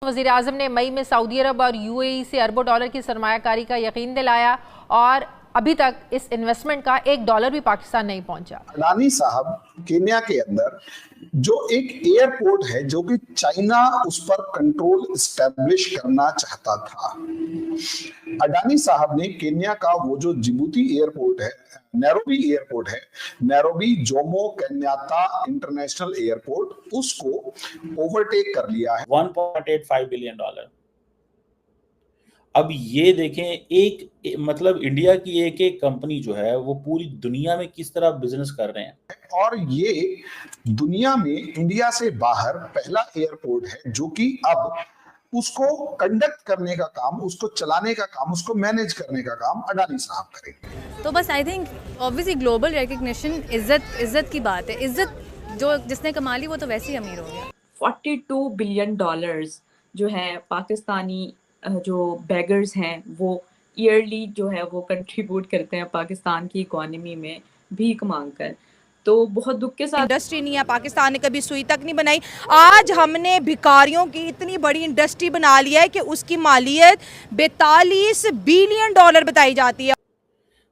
वज़ीर आज़म ने मई में सऊदी अरब और यूएई से अरबों डॉलर की सरमायाकारी का यकीन दिलाया और अभी तक इस इन्वेस्टमेंट का $1 भी पाकिस्तान नहीं पहुंचा। अडानी साहब केन्या के अंदर जो एक एयरपोर्ट है जो कि चाइना उस पर कंट्रोल स्टैब्लिश करना चाहता था। अडानी साहब ने केन्या का वो जो जिबूती एयरपोर्ट है, नैरोबी एयरपोर्ट है, Nairobi Jomo Kenyatta international airport, उसको ओवरटेक कर लिया है। $1.85 बिलियन। अब ये देखें, एक मतलब इंडिया की एक एक कंपनी जो है वो पूरी दुनिया में किस तरह बिजनेस कर रहे हैं। और ये दुनिया में इंडिया से बाहर पहला एयरपोर्ट है जो कि अब उसको कंडक्ट करने का काम, उसको चलाने का काम, उसको मैनेज करने का काम अडानी साहब करेंगे। तो बस I think obviously global recognition, इज्जत की बात है। इज्जत जो जिसने कमा ली वो तो वैसे ही अमीर हो गया। $42 बिलियन जो है पाकिस्तानी जो बेगर्स हैं वो ईयरली जो है वो कंट्रीब्यूट करते हैं पाकिस्तान की इकोनॉमी में भीख मांगकर। तो बहुत दुख के साथ इंडस्ट्री नहीं है, पाकिस्तान ने कभी सुई तक नहीं बनाई। आज हमने भिखारियों की इतनी बड़ी इंडस्ट्री बना लिया है कि उसकी मालियत $42 बिलियन बताई जाती है।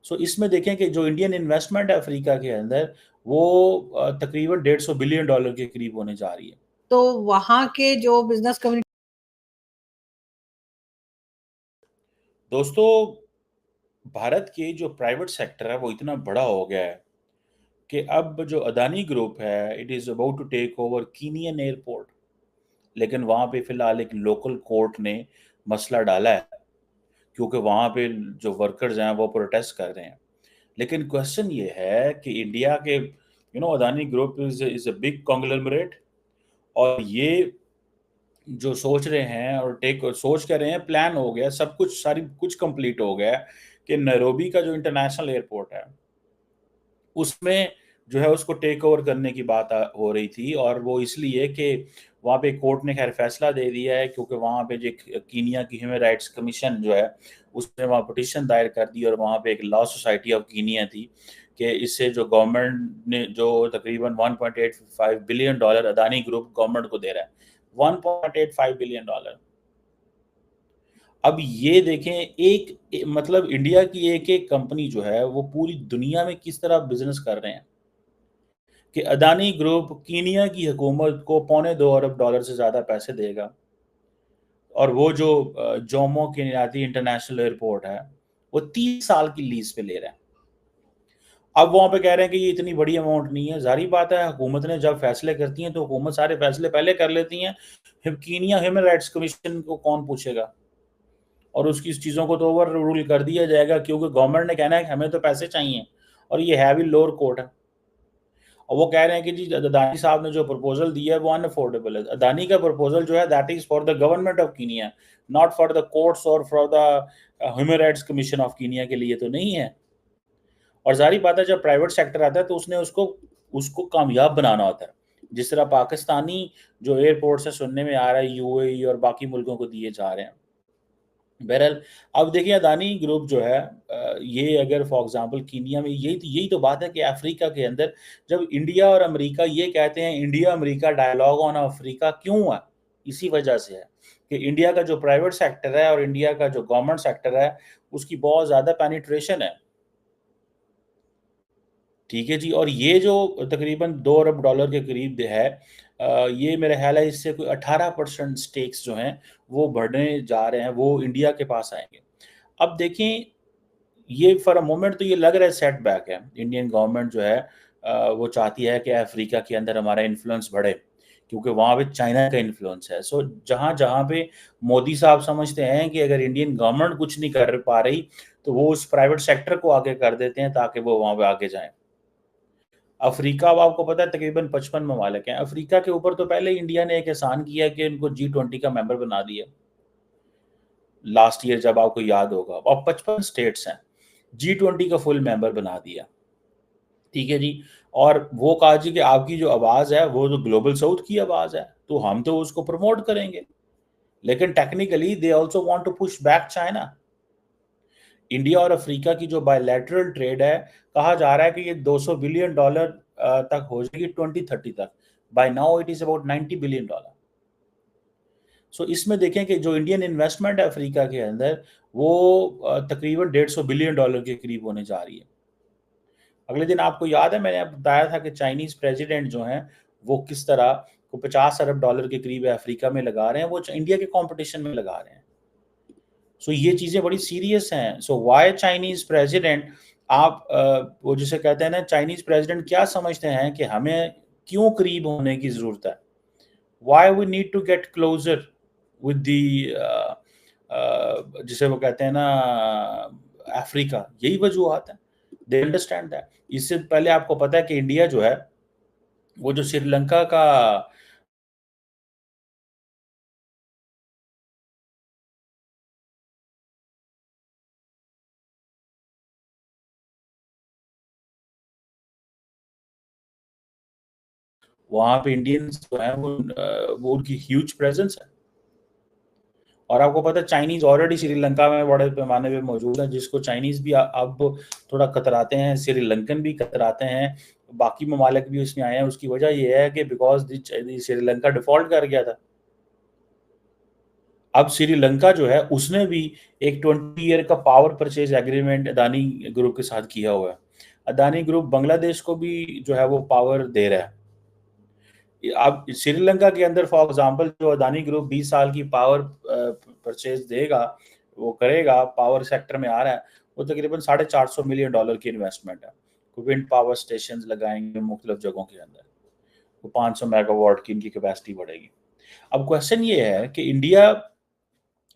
सो इसमें देखें कि जो इंडियन इन्वेस्टमेंट है अफ्रीका के अंदर वो तकरीबन $150 बिलियन के करीब होने जा रही है। तो वहाँ के जो बिजनेस कम्युनिटी, दोस्तों, भारत के जो प्राइवेट सेक्टर है वो इतना बड़ा हो गया है कि अब जो अदानी ग्रुप है it is about to take over Kenyan airport, लेकिन वहाँ पे फिलहाल एक लोकल कोर्ट ने मसला डाला है क्योंकि वहाँ पे जो वर्कर्स हैं वो प्रोटेस्ट कर रहे हैं। लेकिन क्वेश्चन ये है कि इंडिया के Adani group is a big conglomerate, और ये जो सोच रहे हैं और सोच कर रहे हैं, प्लान हो गया, सब कुछ सारी कुछ कंप्लीट हो गया कि नैरोबी का जो इंटरनेशनल एयरपोर्ट है उसमें जो है उसको टेक ओवर करने की बात हो रही थी। और वो इसलिए कि वहाँ पे कोर्ट ने खैर फैसला दे दिया है क्योंकि वहाँ पे जो कीनिया की ह्यूमन राइट्स कमीशन जो है उसने वहाँ पिटीशन दायर कर दी और वहाँ पे एक लॉ सोसाइटी ऑफ कीनिया थी कि इससे जो गवर्नमेंट ने जो तकरीबन $1.85 बिलियन अदानी ग्रुप गवर्नमेंट को दे रहा है, $1.85 बिलियन। अब ये देखें, मतलब इंडिया की एक एक कंपनी जो है वो पूरी दुनिया में किस तरह बिजनेस कर रहे हैं कि अदानी ग्रुप कीनिया की हुकूमत को $2.25 अरब से ज्यादा पैसे देगा, और वो जो जोमो केन्याता इंटरनेशनल एयरपोर्ट है वो 30 साल की लीज पे ले रहा है। अब वहां पे कह रहे हैं कि ये इतनी बड़ी अमाउंट नहीं है। जारी बात है, हुकूमत ने जब फैसले करती है तो हुकूमत सारे फैसले पहले कर लेती है, कीनिया ह्यूमन राइट्स कमीशन को कौन पूछेगा, और उसकी चीज़ों को तो ओवर रूल कर दिया जाएगा क्योंकि गवर्नमेंट ने कहना है कि हमें तो पैसे चाहिए, और ये है भी लोअर कोर्ट है। और वो कह रहे हैं कि जी अदानी साहब ने जो प्रपोजल दिया है वो अनअफोर्डेबल है। अदानी का प्रपोजल जो है that is for the government of Kenya, not for the courts और for the human rights commission of Kenya के लिए तो नहीं है। और जारी बात है, जब प्राइवेट सेक्टर आता है तो उसने उसको कामयाब बनाना होता है। जिस तरह पाकिस्तानी जो एयरपोर्ट से सुनने में आ रहा है यूएई और बाकी मुल्कों को दिए जा रहे हैं। बहरहाल अब देखिए, अदानी ग्रुप जो है ये अगर फॉर एग्जांपल कीनिया में, यही तो बात है कि अफ्रीका के अंदर जब इंडिया और अमेरिका ये कहते हैं India America dialogue on Africa क्यों है, इसी वजह से है कि इंडिया का जो प्राइवेट सेक्टर है और इंडिया का जो गवर्नमेंट सेक्टर है उसकी बहुत ज़्यादा पेनिट्रेशन है। ठीक है जी, और ये जो तकरीबन $2 अरब के करीब है, ये मेरा ख्याल है इससे कोई 18% स्टेक्स जो हैं वो बढ़ने जा रहे हैं, वो इंडिया के पास आएंगे। अब देखें, ये फॉर अ मोमेंट तो ये लग रहा है सेटबैक है। इंडियन गवर्नमेंट जो है वो चाहती है कि अफ्रीका के अंदर हमारा इन्फ्लुएंस बढ़े क्योंकि वहाँ पे चाइना का इन्फ्लुएंस है। सो जहाँ जहाँ पे मोदी साहब समझते हैं कि अगर इंडियन गवर्नमेंट कुछ नहीं कर पा रही तो वो उस प्राइवेट सेक्टर को आगे कर देते हैं ताकि वो वहाँ पे आगे जाएं। अफ्रीका, अब आपको पता है तकरीबन 55 ममालिक हैं। अफ्रीका के ऊपर तो पहले इंडिया ने एक एहसान किया कि इनको G20 का मेंबर बना दिया लास्ट ईयर, जब आपको याद होगा। अब 55 स्टेट्स हैं, G20 का फुल मेंबर बना दिया। ठीक है जी, और वो कहा जी कि आपकी जो आवाज़ है वो तो ग्लोबल साउथ की आवाज़ है तो हम तो उसको प्रमोट करेंगे, लेकिन technically they also want to push back China. India और अफ्रीका की जो बायलैटरल ट्रेड है, कहा जा रहा है कि ये $200 बिलियन तक हो जाएगी 2030 तक। By now it is about $90 billion. So इसमें देखें कि जो इंडियन इन्वेस्टमेंट है अफ्रीका के अंदर वो तकरीबन $150 बिलियन के करीब होने जा रही है। अगले दिन आपको याद है मैंने बताया था कि चाइनीज प्रेसिडेंट जो हैं वो किस तरह को $50 अरब के करीब अफ्रीका में लगा रहे हैं, वो इंडिया के कंपटीशन में लगा रहे हैं। सो ये चीजें बड़ी सीरियस हैं। सो व्हाई चाइनीज प्रेसिडेंट, आप वो जिसे कहते हैं ना, चाइनीज प्रेसिडेंट क्या समझते हैं कि हमें क्यों करीब होने की जरूरत है, why we need to get closer with the जिसे वो कहते हैं ना अफ्रीका, यही वजूहत है। They understand that. इससे पहले आपको पता है कि इंडिया जो है वो जो श्रीलंका का वहां पे इंडियंस जो है वो उनकी ह्यूज प्रेजेंस है। और आपको पता है चाइनीज ऑलरेडी श्रीलंका में बड़े पैमाने पे मौजूद है, जिसको चाइनीज भी अब थोड़ा कतराते हैं, श्रीलंकन भी कतराते हैं, बाकी ममालिक भी उसमें आए हैं। उसकी वजह यह है कि बिकॉज श्रीलंका डिफॉल्ट कर गया था। अब श्रीलंका जो है उसने भी एक 20 ईयर का power purchase agreement Adani group के साथ किया हुआ है। अदानी ग्रुप बांग्लादेश को भी जो है वो पावर दे रहा है। अब श्रीलंका के अंदर फॉर एग्जांपल जो अदानी ग्रुप 20 साल की पावर परचेज देगा, वो करेगा, पावर सेक्टर में आ रहा है, वो तकरीबन $450 मिलियन की इन्वेस्टमेंट है। विंड पावर स्टेशन लगाएंगे मुख्तलिफ जगहों के अंदर, वो 500 मेगावाट की इनकी कैपेसिटी बढ़ेगी। अब क्वेश्चन ये है कि इंडिया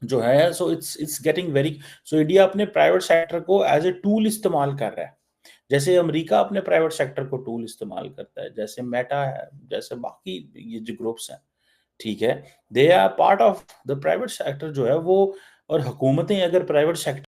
जो है so it's getting very, so India अपने प्राइवेट सेक्टर को एज ए टूल इस्तेमाल कर रहा है, जैसे अमेरिका अपने प्राइवेट सेक्टर को टूल इस्तेमाल करता है, जैसे मेटा है, जैसे बाकी ये जो ग्रुप्स हैं, ठीक है, they are part of the private sector जो है वो। और हुकूमतें अगर प्राइवेट सेक्टर